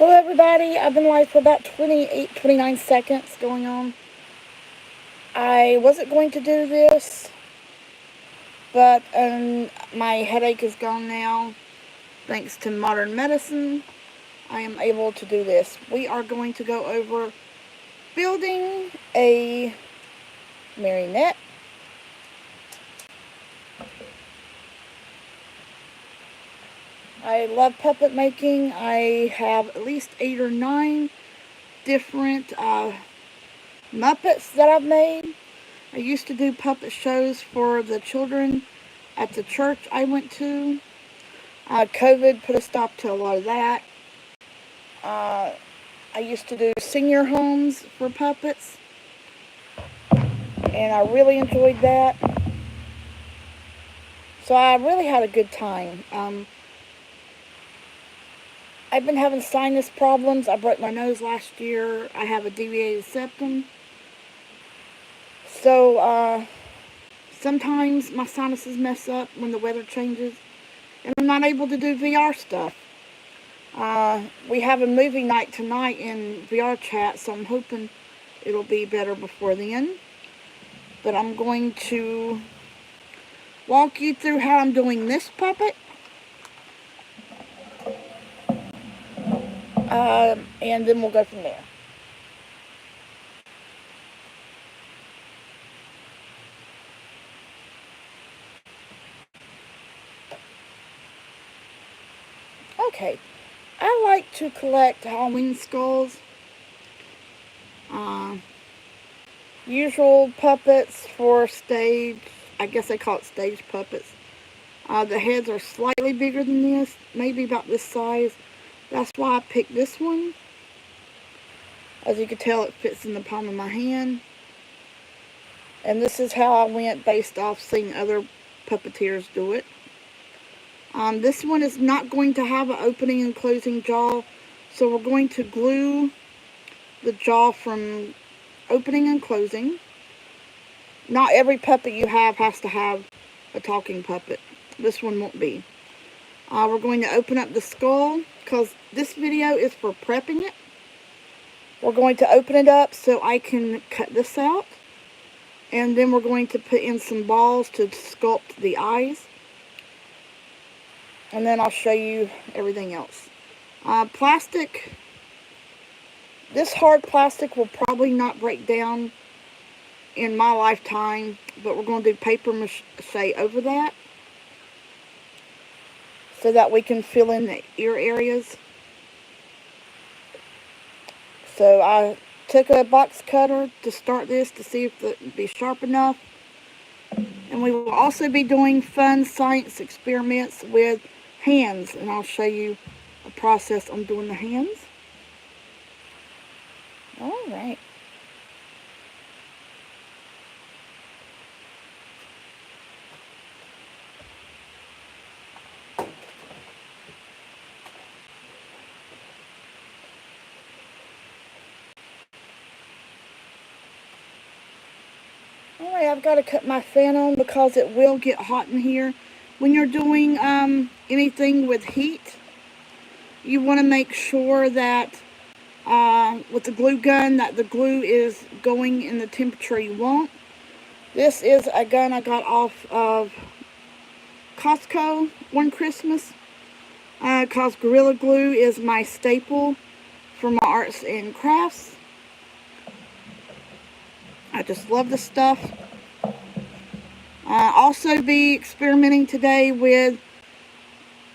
Hello everybody, I've been live for about 29 seconds going on. I wasn't going to do this, but my headache is gone now. Thanks to modern medicine, I am able to do this. We are going to go over building a marionette. I love puppet making. I have at least 8 or 9 different Muppets that I've made. I used to do puppet shows for the children at the church I went to. COVID put a stop to a lot of that. I used to do senior homes for puppets, and I really enjoyed that. So I really had a good time. I've been having sinus problems. I broke my nose last year. I have a deviated septum. So sometimes my sinuses mess up when the weather changes, and I'm not able to do VR stuff. We have a movie night tonight in VR chat, so I'm hoping it'll be better before then. But I'm going to walk you through how I'm doing this puppet. And then we'll go from there. Okay, I like to collect Halloween skulls. Usual puppets for stage. I guess they call it stage puppets. The heads are slightly bigger than this, maybe about this size. That's why I picked this one. As you can tell, it fits in the palm of my hand. And this is how I went based off seeing other puppeteers do it. This one is not going to have an opening and closing jaw, so we're going to glue the jaw from opening and closing. Not every puppet you have has to have a talking puppet. This one won't be. We're going to open up the skull, because this video is for prepping it. We're going to open it up so I can cut this out. And then we're going to put in some balls to sculpt the eyes. And then I'll show you everything else. Plastic. This hard plastic will probably not break down in my lifetime, but we're going to do papier-mâché over that, so that we can fill in the ear areas. So I took a box cutter to start this to see if it would be sharp enough. And we will also be doing fun science experiments with hands, and I'll show you a process on doing the hands. Alright. Alright, I've got to cut my fan on because it will get hot in here. When you're doing anything with heat, you want to make sure that with the glue gun that the glue is going in the temperature you want. This is a gun I got off of Costco one Christmas, because Gorilla Glue is my staple for my arts and crafts. I just love this stuff. Also be experimenting today with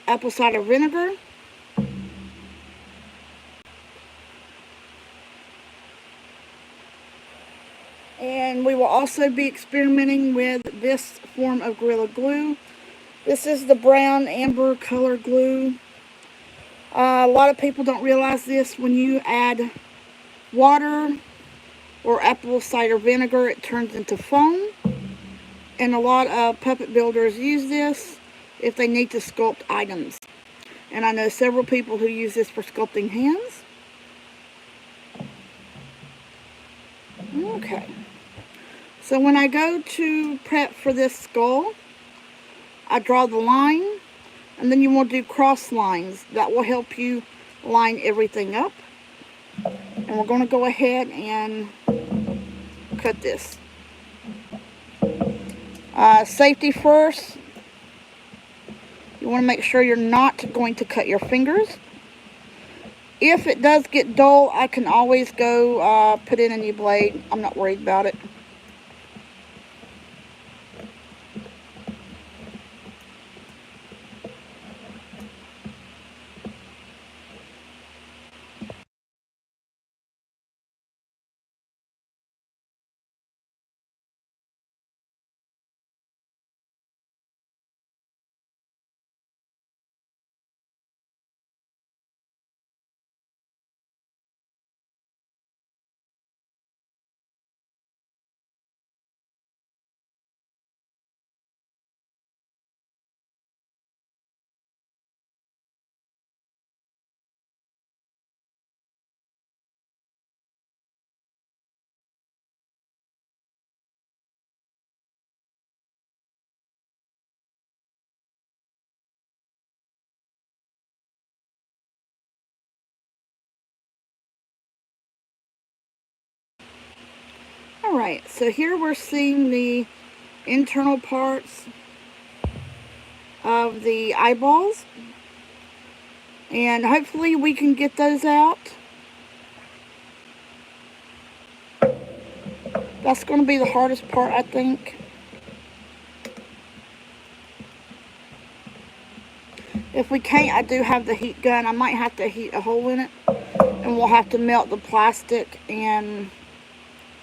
apple cider vinegar. And we will also be experimenting with this form of Gorilla Glue. This is the brown amber color glue. A lot of people don't realize this. When you add water or apple cider vinegar, it turns into foam. And a lot of puppet builders use this if they need to sculpt items. And I know several people who use this for sculpting hands. Okay. So when I go to prep for this skull, I draw the line, and then you want to do cross lines. That will help you line everything up. And we're going to go ahead and cut this. Safety first. You want to make sure you're not going to cut your fingers. If it does get dull, I can always go put in a new blade. I'm not worried about it. Alright, so here we're seeing the internal parts of the eyeballs, and hopefully we can get those out. That's going to be the hardest part, I think. If we can't, I do have the heat gun. I might have to heat a hole in it, and we'll have to melt the plastic and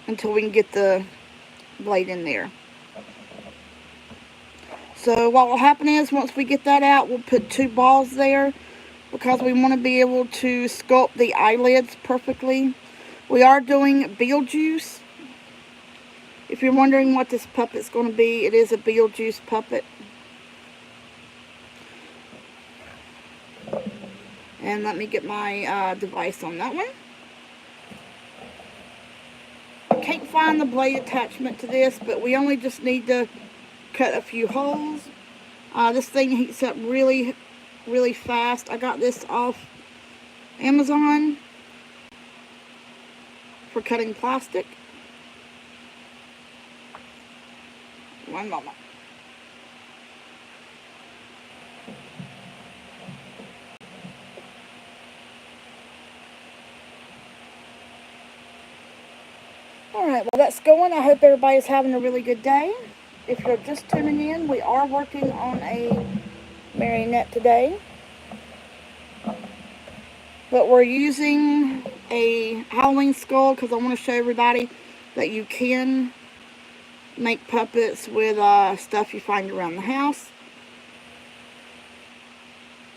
until we can get the blade in there. So what will happen is once we get that out, we'll put 2 balls there because we want to be able to sculpt the eyelids perfectly. We are doing Beetlejuice. If you're wondering what this puppet's going to be, it is a Beetlejuice puppet. And let me get my device on that one. I can't find the blade attachment to this, but we only just need to cut a few holes. This thing heats up really, really fast. I got this off Amazon for cutting plastic. One moment. Alright, well that's going. I hope everybody's having a really good day. If you're just tuning in, we are working on a marionette today. But we're using a Halloween skull because I want to show everybody that you can make puppets with stuff you find around the house.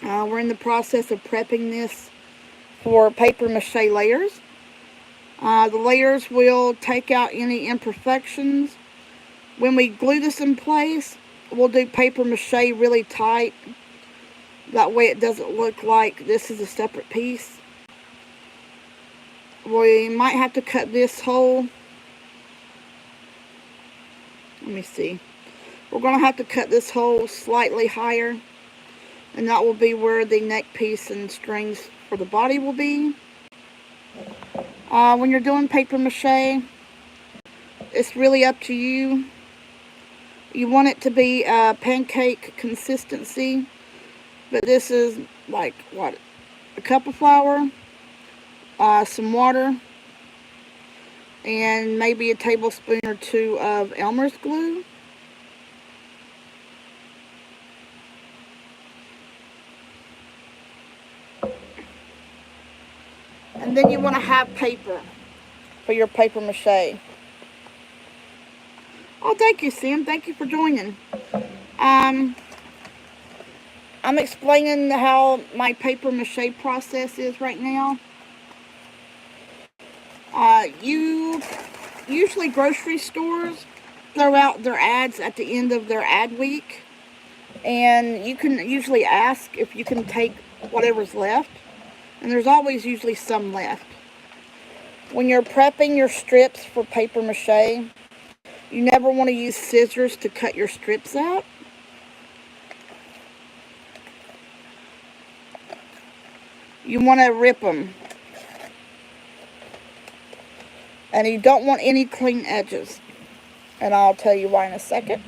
We're in the process of prepping this for papier-mâché layers. The layers will take out any imperfections. When we glue this in place, we'll do papier-mâché really tight. That way it doesn't look like this is a separate piece. We might have to cut this hole. Let me see. We're going to have to cut this hole slightly higher. And that will be where the neck piece and strings for the body will be. When you're doing papier-mâché, it's really up to you. You want it to be pancake consistency. But this is like, what, a cup of flour, some water, and maybe a tablespoon or 2 of Elmer's glue. And then you want to have paper for your papier-mâché. Oh, thank you, Sam. Thank you for joining. I'm explaining how my papier-mâché process is right now. Usually grocery stores throw out their ads at the end of their ad week. And you can usually ask if you can take whatever's left. And there's always usually some left. When you're prepping your strips for papier-mâché, you never want to use scissors to cut your strips out. you want to rip them. And you don't want any clean edges. And I'll tell you why in a second.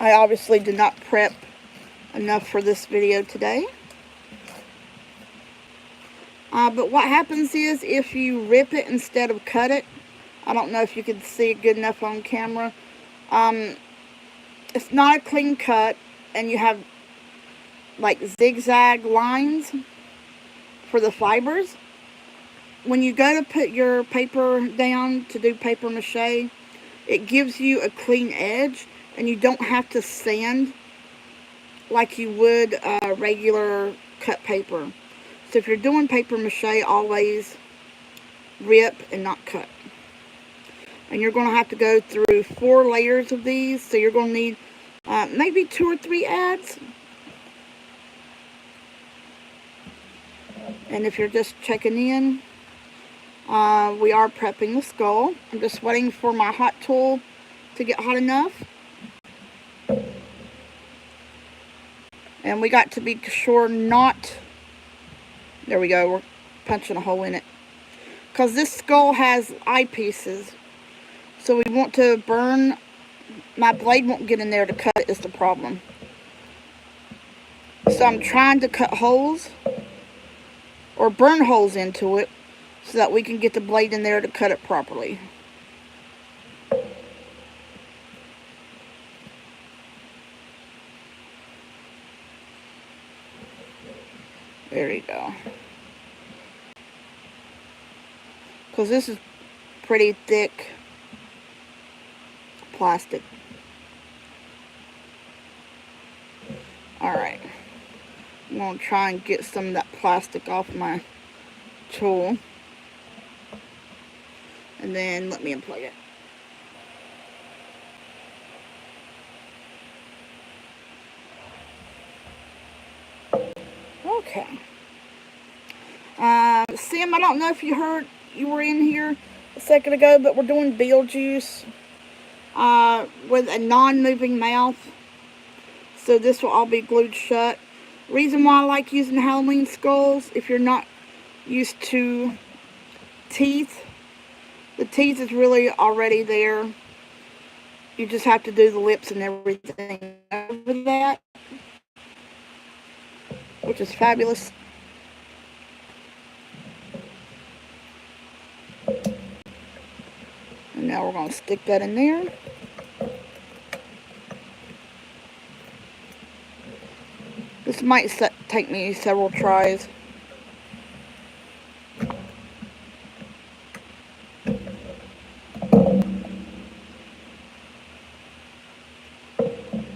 I obviously did not prep enough for this video today. But what happens is if you rip it instead of cut it, I don't know if you can see it good enough on camera. It's not a clean cut, and you have like zigzag lines for the fibers. When you go to put your paper down to do paper mache, it gives you a clean edge, and you don't have to sand like you would regular cut paper. So if you're doing paper mache, always rip and not cut. And you're going to have to go through 4 layers of these, so you're going to need maybe 2 or 3 ads. And if you're just checking in, we are prepping the skull. I'm just waiting for my hot tool to get hot enough. And we got to be sure not... There we go, we're punching a hole in it. Because this skull has eyepieces. So we want to burn... My blade won't get in there to cut it is the problem. So I'm trying to cut holes, or burn holes into it, so that we can get the blade in there to cut it properly. There you go. Because this is pretty thick plastic. Alright. I'm going to try and get some of that plastic off my tool. And then let me unplug it. Okay. Sim, I don't know if you heard, you were in here a second ago, but we're doing Beetlejuice with a non-moving mouth. So this will all be glued shut. Reason why I like using Halloween skulls, if you're not used to teeth, the teeth is really already there. You just have to do the lips and everything over that, which is fabulous. And now we're going to stick that in there. This might take me several tries.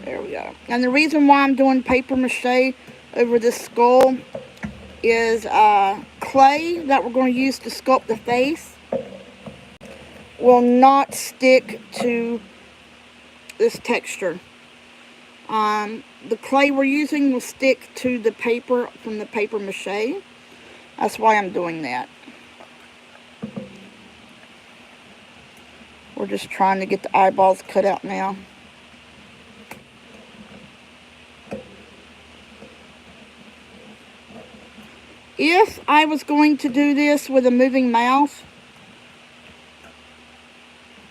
There we go. And the reason why I'm doing paper mache over this skull is clay that we're going to use to sculpt the face will not stick to this texture. The clay we're using will stick to the paper from the paper mache. That's why I'm doing that. We're just trying to get the eyeballs cut out now. If I was going to do this with a moving mouth,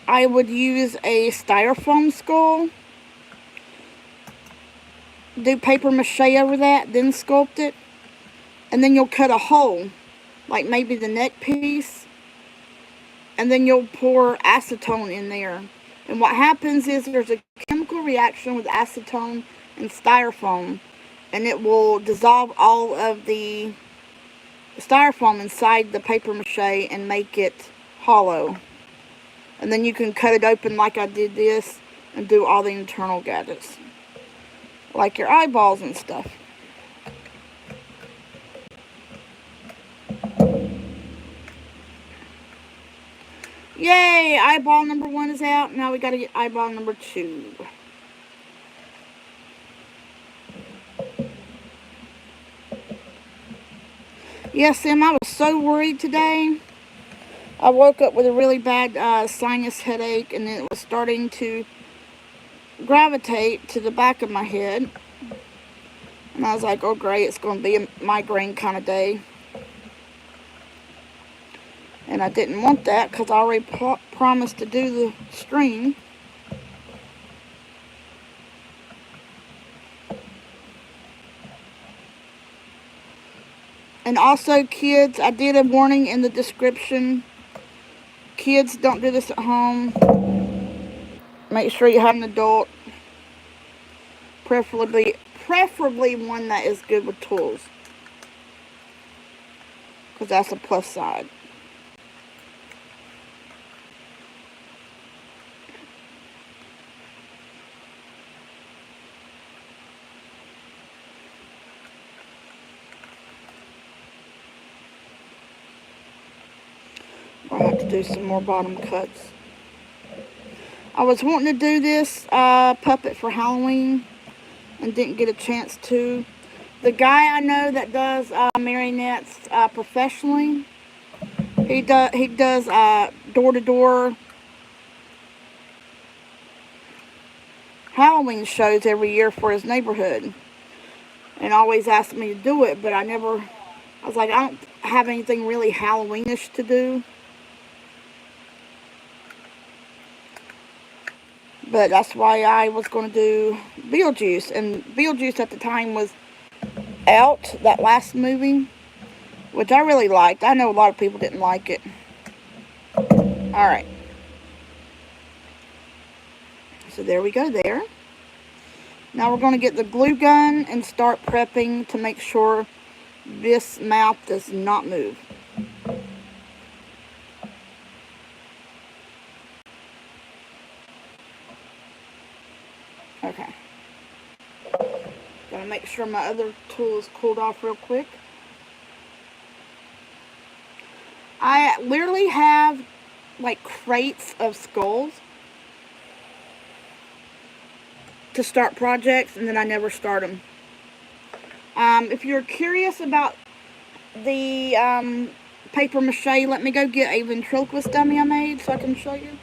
I would use a styrofoam skull, do paper mache over that, then sculpt it, and then you'll cut a hole, like maybe the neck piece, and then you'll pour acetone in there. And what happens is there's a chemical reaction with acetone and styrofoam, and it will dissolve all of the styrofoam inside the paper mache and make it hollow. And then you can cut it open like I did this and do all the internal gadgets, like your eyeballs and stuff. Yay! Eyeball number 1 is out. Now we got to get eyeball number 2. Yes, Sam, I was so worried today. I woke up with a really bad sinus headache, and it was starting to gravitate to the back of my head. And I was like, oh great, it's going to be a migraine kind of day. And I didn't want that because I already promised to do the stream. And also, kids, I did a warning in the description. Kids, don't do this at home. Make sure you have an adult. Preferably one that is good with tools. Because that's a plus side. I'll have to do some more bottom cuts. I was wanting to do this puppet for Halloween and didn't get a chance to. The guy I know that does marionettes professionally, he does door-to-door Halloween shows every year for his neighborhood, and always asked me to do it, but I was like, I don't have anything really Halloweenish to do. But that's why I was going to do Beetlejuice. And Beetlejuice at the time was out, that last movie, which I really liked. I know a lot of people didn't like it. Alright. So there we go there. Now we're going to get the glue gun and start prepping to make sure this mouth does not move. Okay. Gotta make sure my other tool is cooled off real quick. I literally have like crates of skulls to start projects, and then I never start them. If you're curious about the papier-mâché, let me go get a ventriloquist dummy I made so I can show you.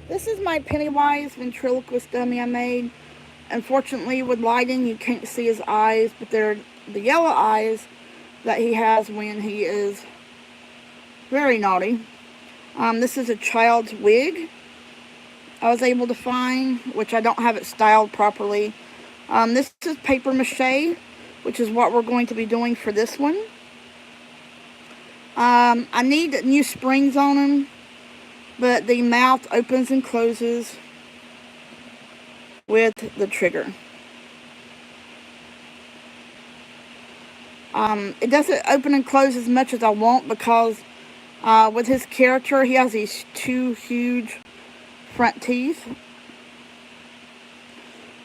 This is my Pennywise ventriloquist dummy I made. Unfortunately, with lighting, you can't see his eyes, but they're the yellow eyes that he has when he is very naughty. This is a child's wig I was able to find, which I don't have it styled properly. This is papier-mâché, which is what we're going to be doing for this one. I need new springs on him, but the mouth opens and closes with the trigger. It doesn't open and close as much as I want because with his character, he has these two huge front teeth.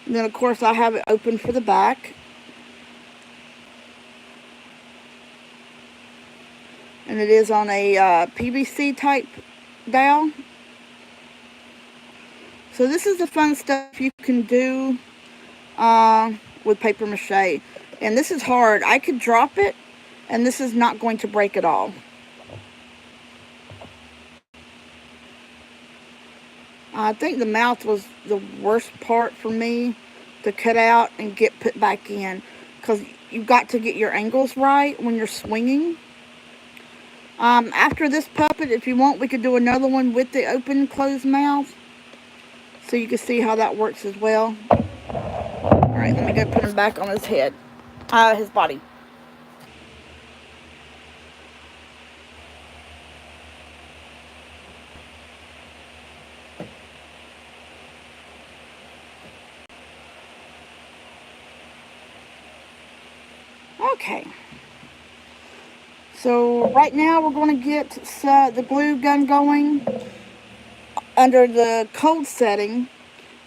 And then, of course, I have it open for the back. And it is on a PVC type dowel. So this is the fun stuff you can do with papier-mâché. And this is hard. I could drop it, and this is not going to break at all. I think the mouth was the worst part for me to cut out and get put back in, because you've got to get your angles right when you're swinging. After this puppet, if you want, we could do another one with the open closed mouth, so you can see how that works as well. Alright, let me go put him back on his head. His body. Okay. So right now we're going to get the glue gun going under the cold setting,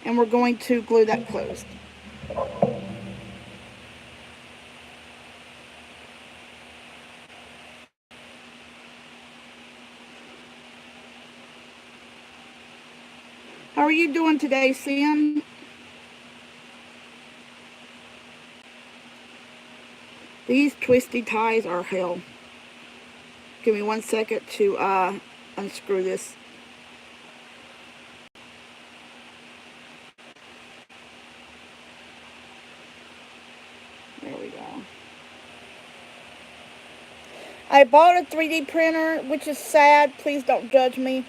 and we're going to glue that closed. How are you doing today, Sam? These twisty ties are hell. Give me 1 second to unscrew this. There we go. I bought a 3D printer, which is sad. Please don't judge me.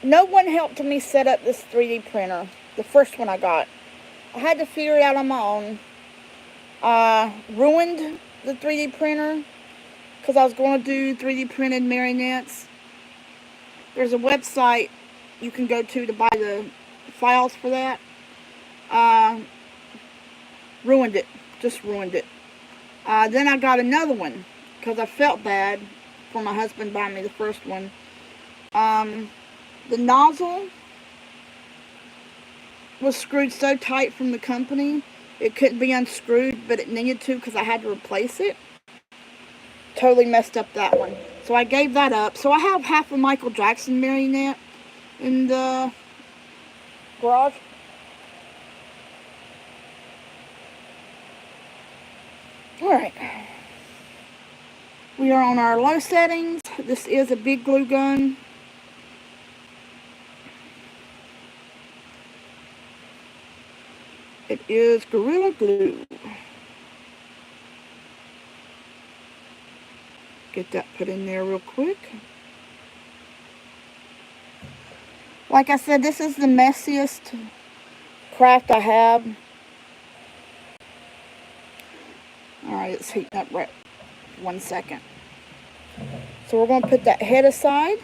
No one helped me set up this 3D printer. The first one I got. I had to figure it out on my own. Ruined the 3D printer because I was going to do 3D printed marionettes. There's a website you can go to buy the files for that. Ruined it. Just ruined it. Then I got another one because I felt bad for my husband buying me the first one. The nozzle was screwed so tight from the company, it couldn't be unscrewed, but it needed to because I had to replace it. Totally messed up that one. So I gave that up. So I have half a Michael Jackson marionette in the garage. Alright. We are on our low settings. This is a big glue gun. It is Gorilla Glue. Get that put in there real quick. Like I said, this is the messiest craft I have. Alright, it's heating up right 1 second. So we're going to put that head aside.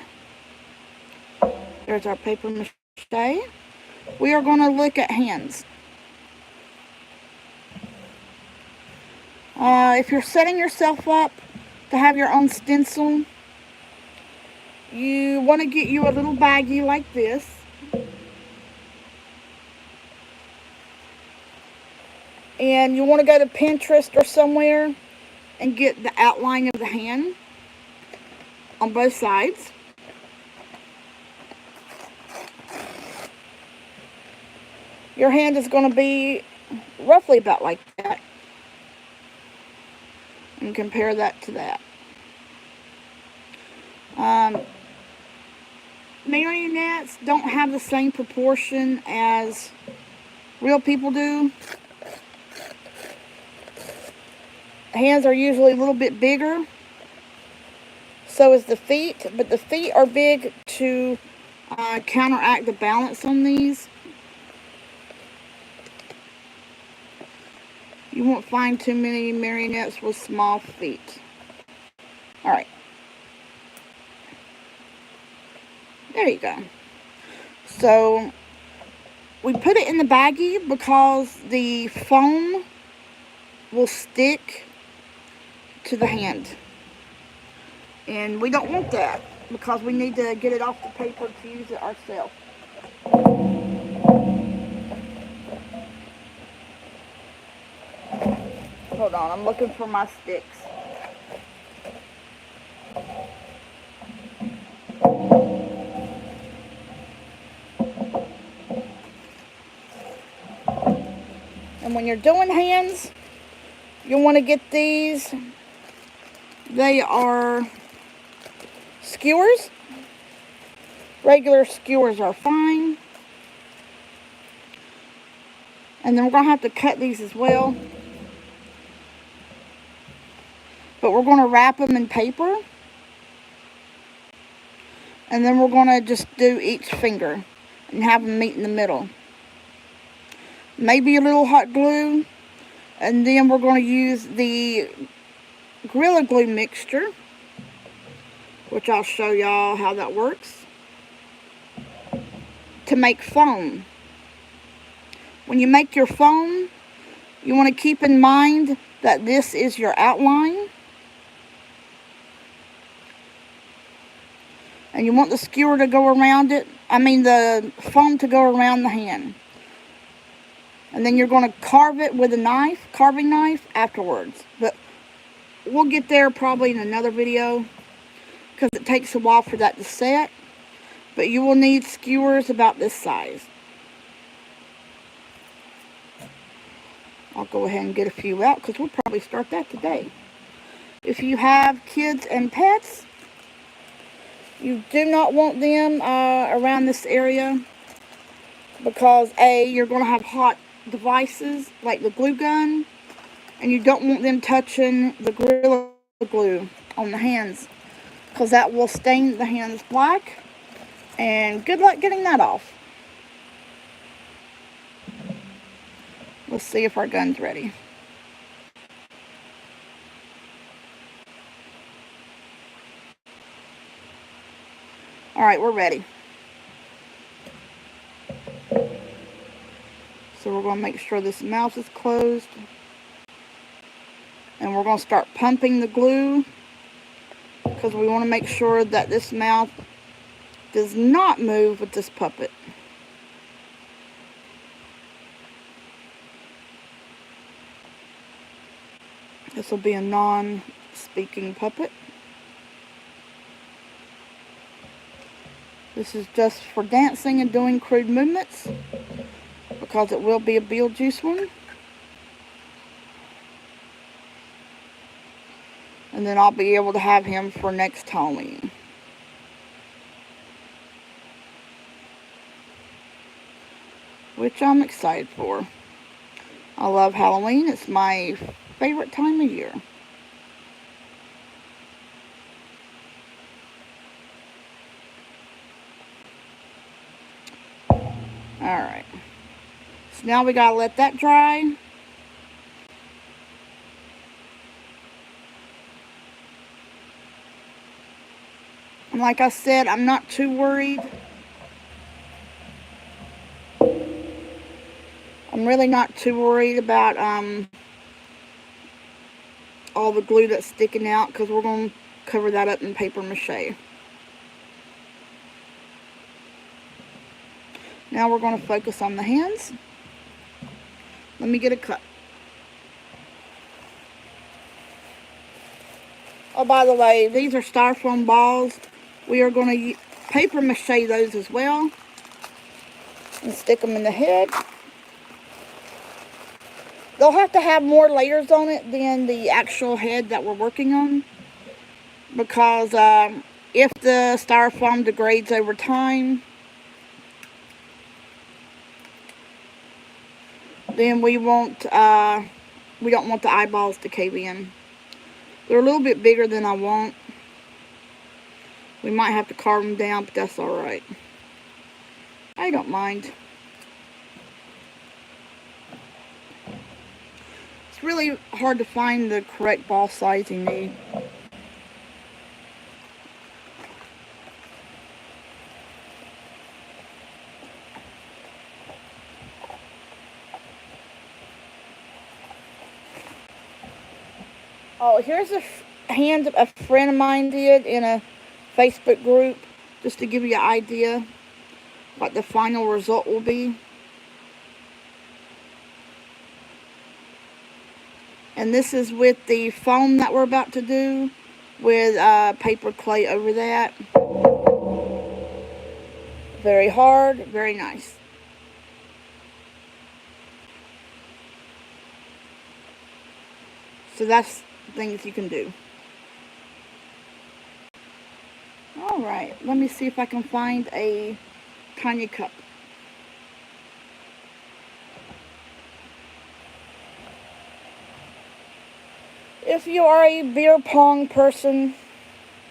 There's our papier-mâché. We are going to look at hands. If you're setting yourself up to have your own stencil, you want to get you a little baggie like this. And you want to go to Pinterest or somewhere and get the outline of the hand on both sides. Your hand is going to be roughly about like that. And compare that to that. Marionettes don't have the same proportion as real people do. Hands are usually a little bit bigger. So is the feet, but the feet are big to counteract the balance on these. You won't find too many marionettes with small feet. Alright. There you go. So, we put it in the baggie because the foam will stick to the hand. And we don't want that because we need to get it off the paper to use it ourselves. Hold on, I'm looking for my sticks. And when you're doing hands, you want to get these. They are skewers. Regular skewers are fine. And then we're going to have to cut these as well. But we're going to wrap them in paper. And then we're going to just do each finger and have them meet in the middle. Maybe a little hot glue. And then we're going to use the Gorilla Glue mixture, which I'll show y'all how that works, to make foam. When you make your foam, you want to keep in mind that this is your outline. And you want the skewer to go around it. The foam to go around the hand. And then you're going to carve it with a carving knife afterwards. But we'll get there probably in another video because it takes a while for that to set. But you will need skewers about this size. I'll go ahead and get a few out because we'll probably start that today. If you have kids and pets, you do not want them around this area because A, you're going to have hot devices like the glue gun, and you don't want them touching the Gorilla Glue on the hands because that will stain the hands black, and good luck getting that off. Let's see if our gun's ready. Alright, we're ready. So we're going to make sure this mouth is closed. And we're going to start pumping the glue because we want to make sure that this mouth does not move with this puppet. This will be a non-speaking puppet. This is just for dancing and doing crude movements because it will be a Beetlejuice one. And then I'll be able to have him for next Halloween. Which I'm excited for. I love Halloween. It's my favorite time of year. Alright. So now we gotta let that dry. And like I said, I'm not too worried. I'm really not too worried about all the glue that's sticking out because we're going to cover that up in papier-mâché. Now we're going to focus on the hands. Let me get a cut. Oh, by the way, these are styrofoam balls. We are going to papier-mâché those as well and stick them in the head. They'll have to have more layers on it than the actual head that we're working on because if the styrofoam degrades over time, then we don't want the eyeballs to cave in. They're a little bit bigger than I want. We might have to carve them down, but that's alright. I don't mind. It's really hard to find the correct ball size you need. Oh, here's a hand a friend of mine did in a Facebook group, just to give you an idea what the final result will be. And this is with the foam that we're about to do, with paper clay over that. Very hard, very nice. So that's things you can do. Alright, let me see if I can find a tiny cup. If you are a beer pong person,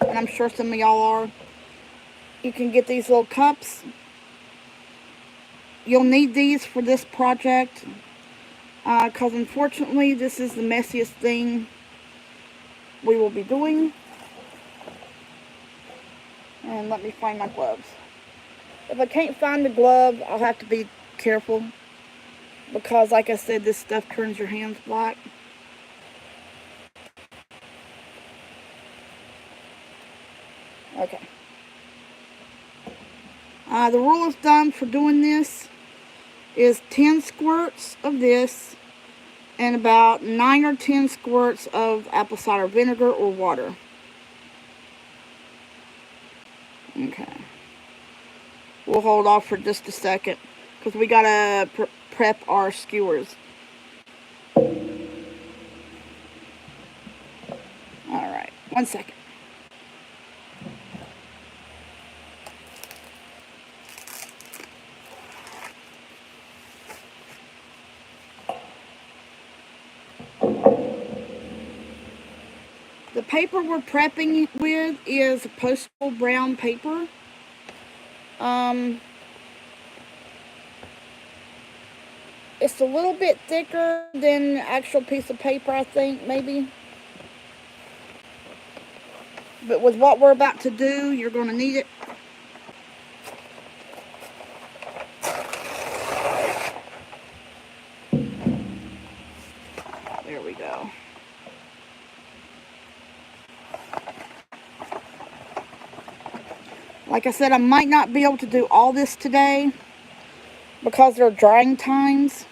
and I'm sure some of y'all are, you can get these little cups. You'll need these for this project because unfortunately this is the messiest thing we will be doing. And let me find my gloves. If I can't find the glove, I'll have to be careful because, like I said, this stuff turns your hands black. Okay. The rule of thumb for doing this is 10 squirts of this and about 9 or 10 squirts of apple cider vinegar or water. Okay. we'll hold off for just a second because we gotta prep our skewers. Alright, 1 second. The paper we're prepping with is postal brown paper. It's a little bit thicker than the actual piece of paper, I think, maybe. But with what we're about to do, you're going to need it. There we go. Like I said, I might not be able to do all this today because there are drying times.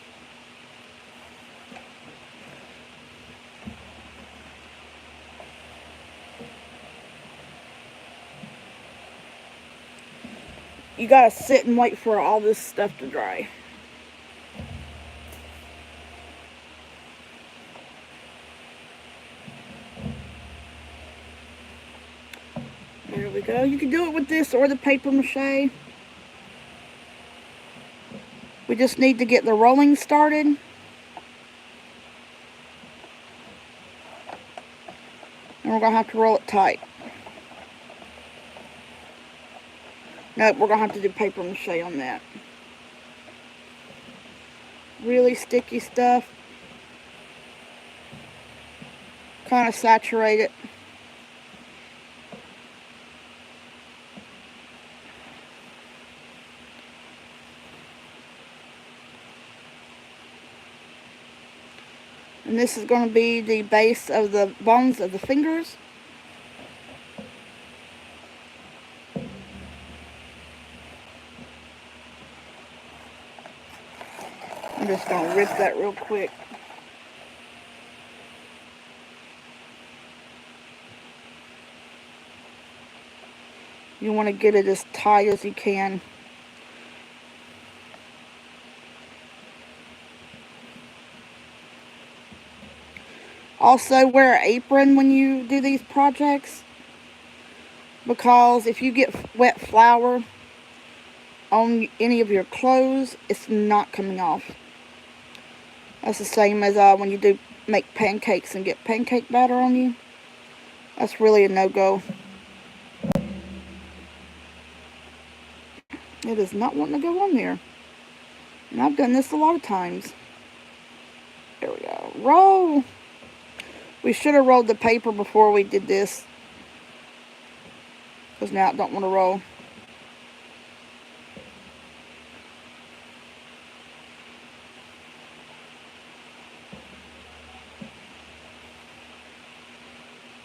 You gotta sit and wait for all this stuff to dry. There we go. You can do it with this or the papier-mâché. We just need to get the rolling started. And we're going to have to roll it tight. Nope, we're going to have to do papier-mâché on that. Really sticky stuff. Kind of saturate it. And this is going to be the base of the bones of the fingers. I'm just going to rip that real quick. You want to get it as tight as you can. Also, wear an apron when you do these projects, because if you get wet flour on any of your clothes, it's not coming off. That's the same as when you make pancakes and get pancake batter on you. That's really a no-go. It is not wanting to go on there. And I've done this a lot of times. There we go. Roll! We should have rolled the paper before we did this, because now I don't want to roll.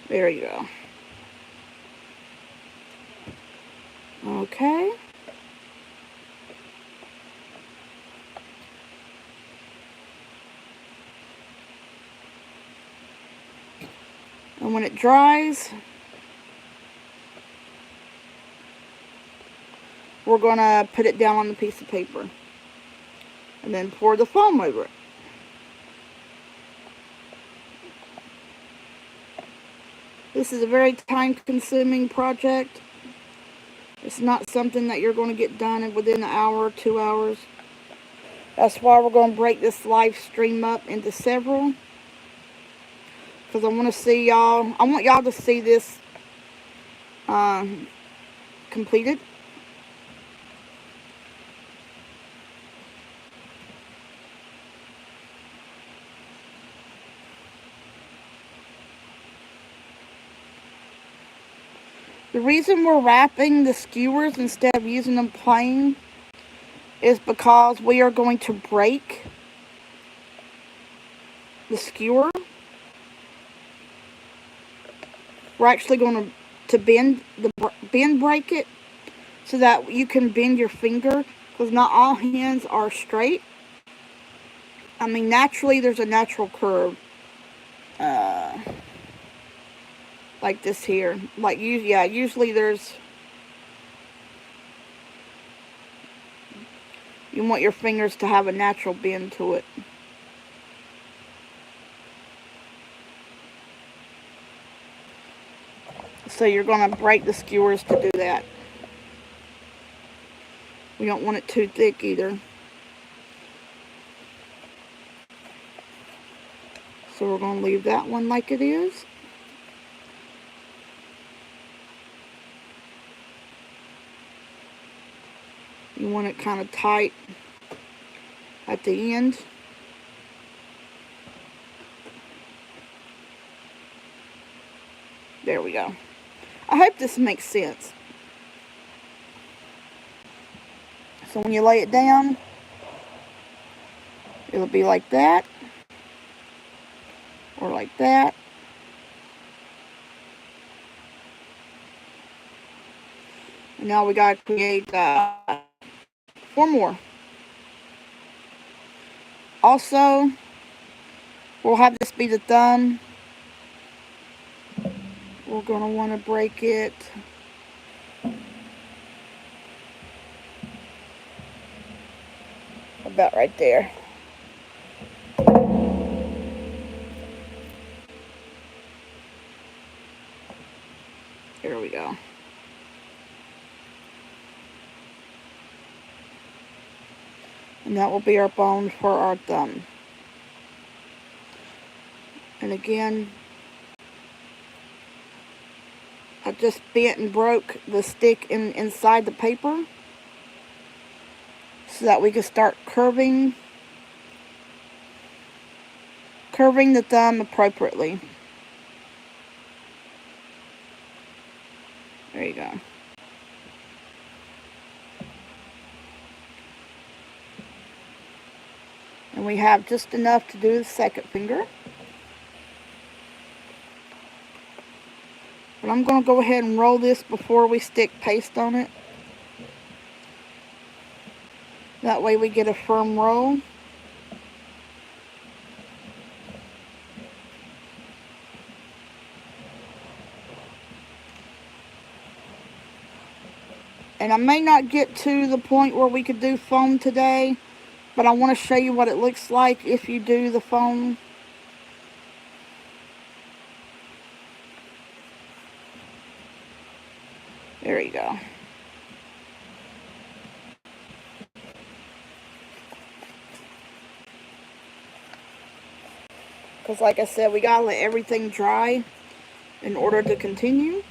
There you go. Okay. And when it dries, we're going to put it down on the piece of paper and then pour the foam over it. This is a very time-consuming project. It's not something that you're going to get done within an hour or 2 hours. That's why we're going to break this live stream up into several. Because I want to see y'all. I want y'all to see this completed. The reason we're wrapping the skewers instead of using them plain is because we are going to break the skewer. We're actually going to bend break it so that you can bend your finger, because not all hands are straight. I mean, naturally there's a natural curve. Like this here. Usually there's You want your fingers to have a natural bend to it. So you're going to break the skewers to do that. We don't want it too thick either. So we're going to leave that one like it is. You want it kind of tight at the end. There we go. I hope this makes sense. So when you lay it down, it'll be like that, or like that. And now we gotta create 4 more. Also, we'll have this be the thumb. We're gonna want to break it about right there. There we go. And that will be our bone for our thumb. And again, I just bent and broke the stick inside the paper so that we could start curving the thumb appropriately. There you go. And we have just enough to do the second finger. But I'm going to go ahead and roll this before we stick paste on it. That way we get a firm roll. And I may not get to the point where we could do foam today, but I want to show you what it looks like if you do the foam. There you go. Because like I said, we gotta let everything dry in order to continue.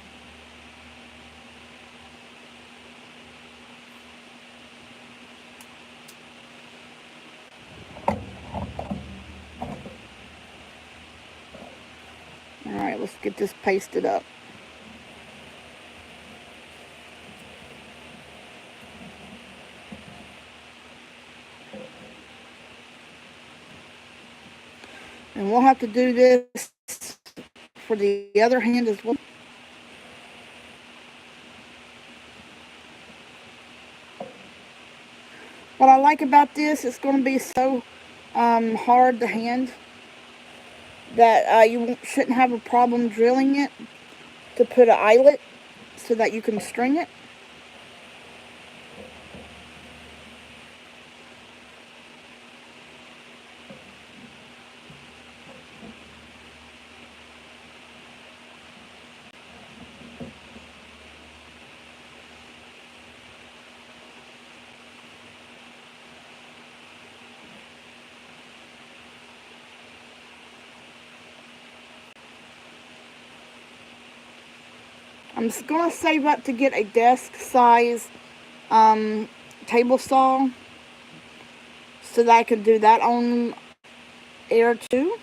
Alright, let's get this pasted up. And we'll have to do this for the other hand as well. What I like about this, it's going to be so hard to hand that you shouldn't have a problem drilling it to put an eyelet so that you can string it. I'm just going to save up to get a desk size table saw so that I can do that on air too.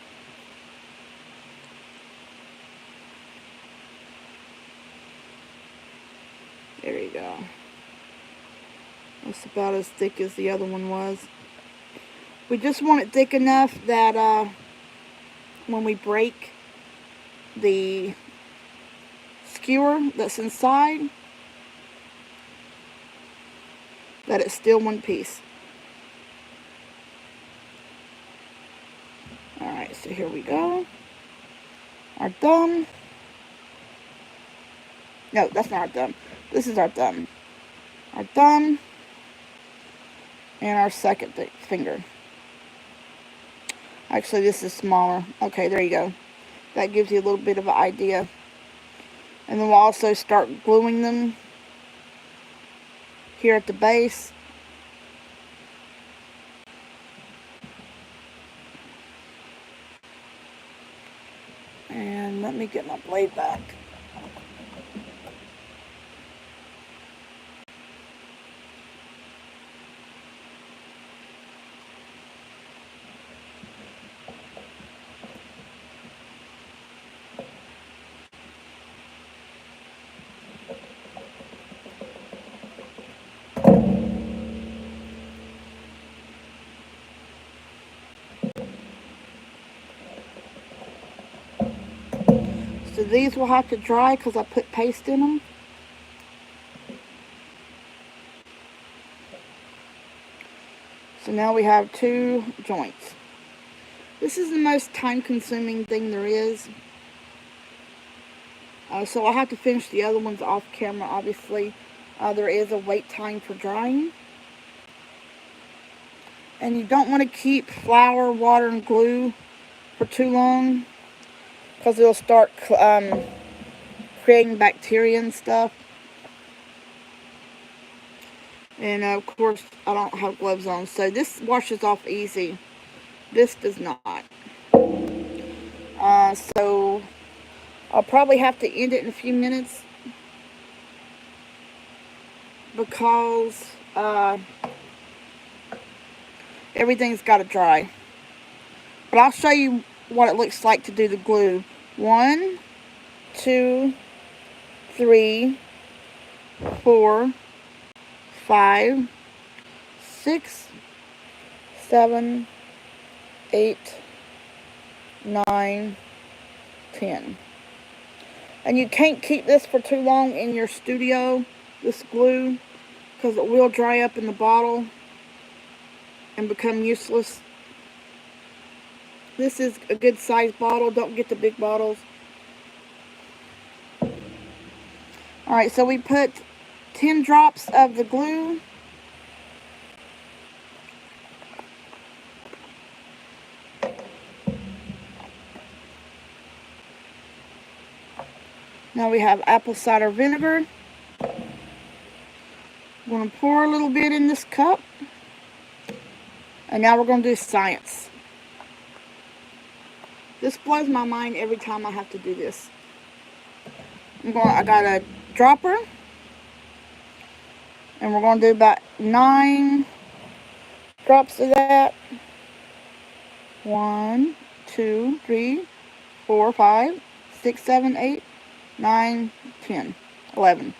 There you go. That's about as thick as the other one was. We just want it thick enough that when we break the skewer that's inside, that it's still one piece. Alright, so here we go. Our thumb. No, that's not our thumb. This is our thumb. Our thumb. and our second finger. Actually, this is smaller. Okay, there you go. That gives you a little bit of an idea. And then we'll also start gluing them here at the base. And let me get my blade back. So these will have to dry because I put paste in them. So now we have 2 joints. This is the most time-consuming thing there is. So I'll have to finish the other ones off camera, obviously. There is a wait time for drying. And you don't want to keep flour, water, and glue for too long, because it'll start creating bacteria and stuff. And of course, I don't have gloves on, so this washes off easy. This does not. So I'll probably have to end it in a few minutes, because everything's got to dry. But I'll show you what it looks like to do the glue. 1, 2, 3, 4, 5, 6, 7, 8, 9, 10. And you can't keep this for too long in your studio, this glue, because it will dry up in the bottle and become useless. This is a good size bottle. Don't get the big bottles. Alright, so we put 10 drops of the glue. Now we have apple cider vinegar. I'm going to pour a little bit in this cup. And now we're going to do science. This blows my mind every time I have to do this. I got a dropper. And we're going to do about 9 drops of that. 1, 2, 3, 4, 5, 6, 7, 8, 9, 10, 11.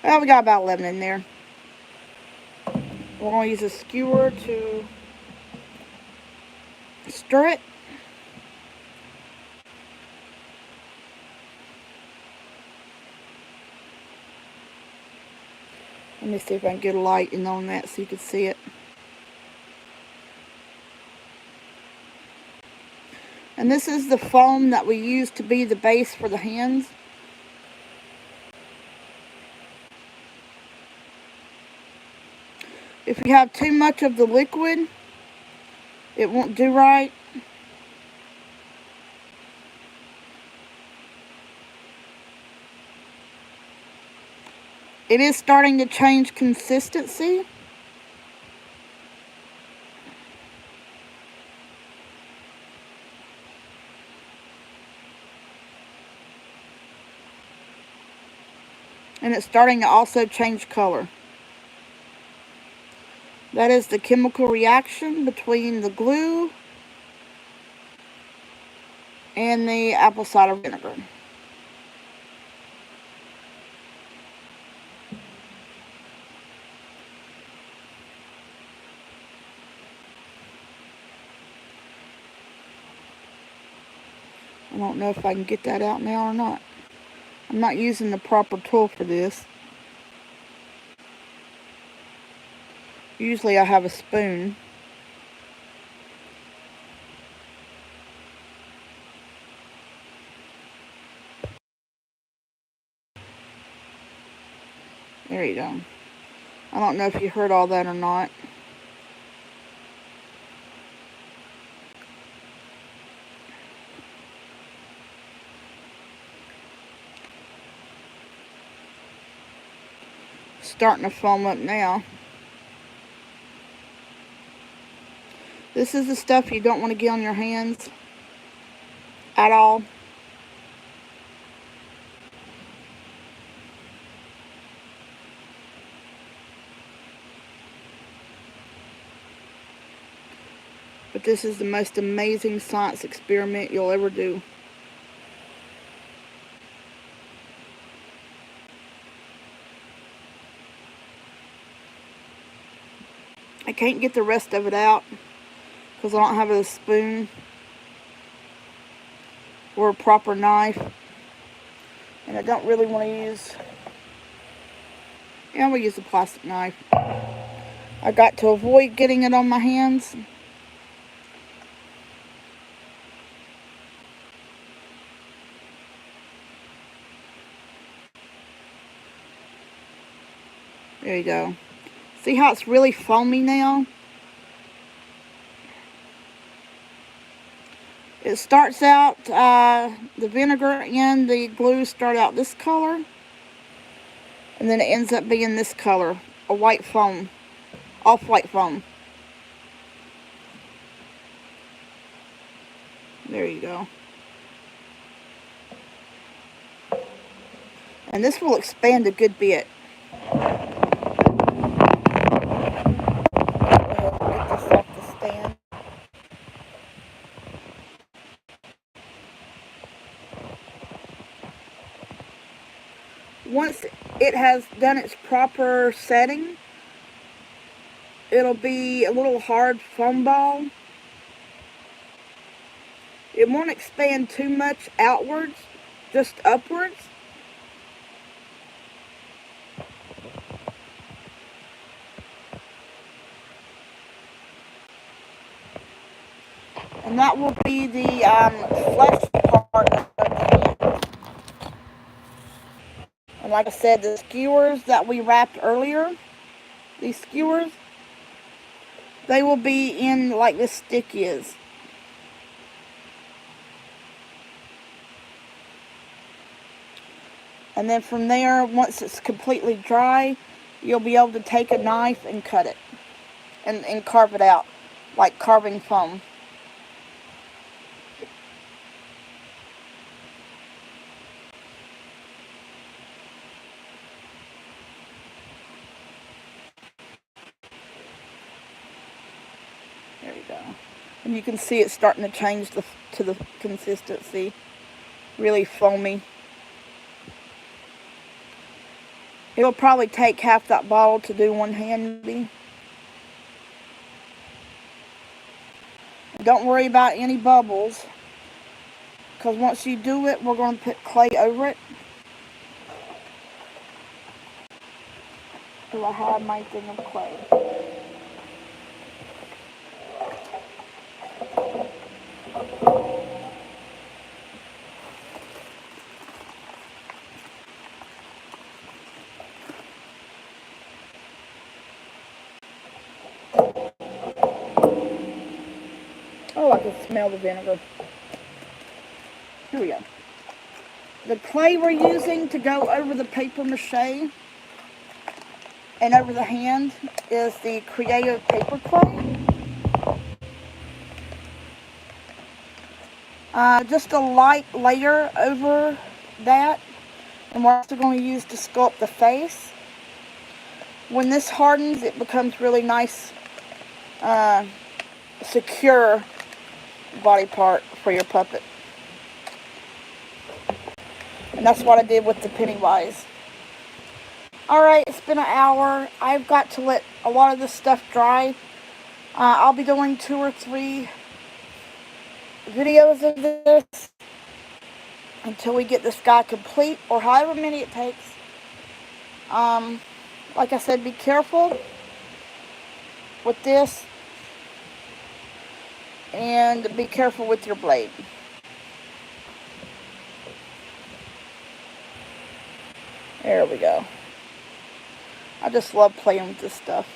Well, we got about 11 in there. We're going to use a skewer to stir it. Let me see if I can get a light in on that so you can see it. And this is the foam that we use to be the base for the hands. If you have too much of the liquid, it won't do right. It is starting to change consistency. And it's starting to also change color. That is the chemical reaction between the glue and the apple cider vinegar. I don't know if I can get that out now or not. I'm not using the proper tool for this. Usually I have a spoon. There you go. I don't know if you heard all that or not. starting to foam up now. This is the stuff you don't want to get on your hands at all. But this is the most amazing science experiment you'll ever do. I can't get the rest of it out because I don't have a spoon or a proper knife. And I don't really want to use... Yeah, I'm going to use a plastic knife. I got to avoid getting it on my hands. There you go. See how it's really foamy now? It starts out, the vinegar and the glue start out this color. And then it ends up being this color, a white foam, off-white foam. There you go. And this will expand a good bit. Once it has done its proper setting, it'll be a little hard foam ball. It won't expand too much outwards, just upwards. And that will be the flesh part of the hand. And like I said, the skewers that we wrapped earlier, these skewers, they will be in like this stick is. And then from there, once it's completely dry, you'll be able to take a knife and cut it. And carve it out, like carving foam. There we go. And you can see it's starting to change to the consistency. Really foamy. It'll probably take half that bottle to do one hand maybe. Don't worry about any bubbles, because once you do it, we're going to put clay over it. So I have my thing of clay. Oh, I can smell the vinegar. Here we go. The clay we're using to go over the papier-mâché and over the hand is the Creative Paper Clay. Just a light layer over that. And we're also going to use to sculpt the face. When this hardens, it becomes really nice, secure body part for your puppet. And that's what I did with the Pennywise. Alright, it's been an hour. I've got to let a lot of this stuff dry. I'll be doing 2 or 3 videos of this until we get this guy complete, or however many it takes. Like I said, be careful with this. And be careful with your blade. There we go. I just love playing with this stuff.